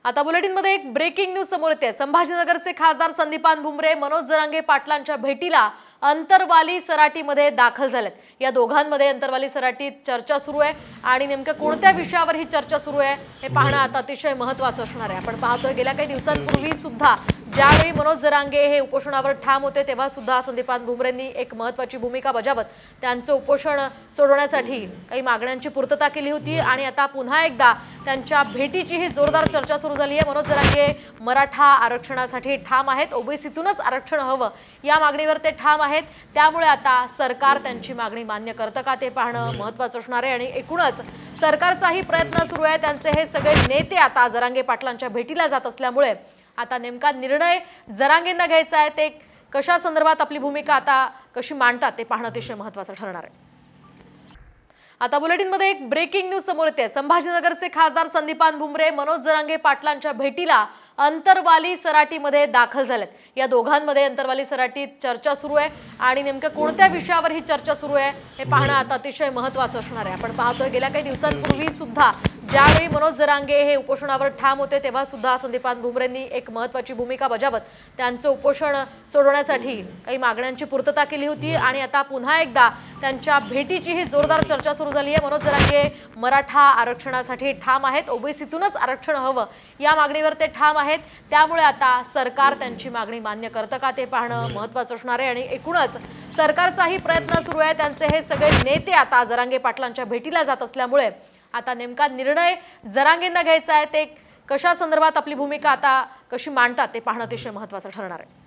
आता बुलेटिनमध्ये एक breaking news समोर येते। संभाजीनगरचे खासदार संदीपान भुमरे मनोज जरांगे पाटलांच्या भेटीला अंतरवाली सराटीमध्ये दाखल झालेत। या दोघांमध्ये अंतरवाली सराटीत चर्चा सुरू आहे आणि नेमकं कोणत्या विषयावर ही चर्चा सुरू आहे हे पाहणं आता अतिशय महत्त्वाचं असणार आहे। आपण पाहतोय गेल्या काही दिवसांपूर्वी सुद्धा ज्यावेळी मनोज जरांगे हे उपोषणावर ठाम होते तेव्हा सुद्धा संदीपान भुमरेंनी एक महत्त्वाची भूमिका बजावत त्यांचं उपोषण सोडवण्यासाठी काही मागण्यांची पूर्तता केली होती आणि आता पुन्हा एकदा त्यांच्या भेटीची ही जोरदार चर्चा सुरू झाली आहे। मनोज जरांगे मराठा आरक्षणासाठी ठाम आहेत, ओबीसीतूनच आरक्षण हवं या मागणीवर ते ठाम आहेत। त्यामुळे आता सरकार त्यांची मागणी मान्य करतं का ते पाहणं महत्त्वाचं असणार आहे आणि एकूणच सरकारचाही प्रयत्न सुरू आहे। त्यांचे हे सगळे नेते आता जरांगे पाटलांच्या भेटीला जात असल्यामुळे आता नेमका निर्णय जरांगेंना घ्यायचा आहे, ते कशा संदर्भात आपली भूमिका आता कशी मांडतात ते पाहणं अतिशय महत्त्वाचं ठरणार आहे। आता बुलेटिनमध्ये एक ब्रेकिंग न्यूज समोर येते। संभाजीनगरचे खासदार संदीपान भुमरे मनोज जरांगे पाटलांच्या भेटीला अंतरवाली सराटीमध्ये दाखल झालेत। या दोघांमध्ये अंतरवाली सराटीत चर्चा सुरू आहे आणि नेमकं कोणत्या विषयावर ही चर्चा सुरू आहे हे पाहणं आता अतिशय महत्त्वाचं असणार आहे। आपण पाहतोय गेल्या काही दिवसांपूर्वी सुद्धा ज्यावेळी मनोज जरांगे हे उपोषणावर ठाम होते तेव्हा सुद्धा संदीपान भुमरेंनी एक महत्त्वाची भूमिका बजावत त्यांचं उपोषण सोडवण्यासाठी काही मागण्यांची पूर्तता केली होती आणि आता पुन्हा एकदा त्यांच्या भेटीची ही जोरदार चर्चा सुरू झाली आहे। मनोज जरांगे मराठा आरक्षणासाठी ठाम आहेत, ओबीसीतूनच आरक्षण हवं या मागणीवर ते ठाम आहेत। त्यामुळे आता सरकार त्यांची मागणी मान्य करतं का ते पाहणं महत्त्वाचं असणार आहे आणि एकूणच सरकारचाही प्रयत्न सुरू आहे। त्यांचे हे सगळे नेते आता जरांगे पाटलांच्या भेटीला जात असल्यामुळे आता नेमका निर्णय जरांगेंना घ्यायचा आहे, ते कशा संदर्भात आपली भूमिका आता कशी मांडतात ते पाहणं अतिशय महत्त्वाचं ठरणार आहे।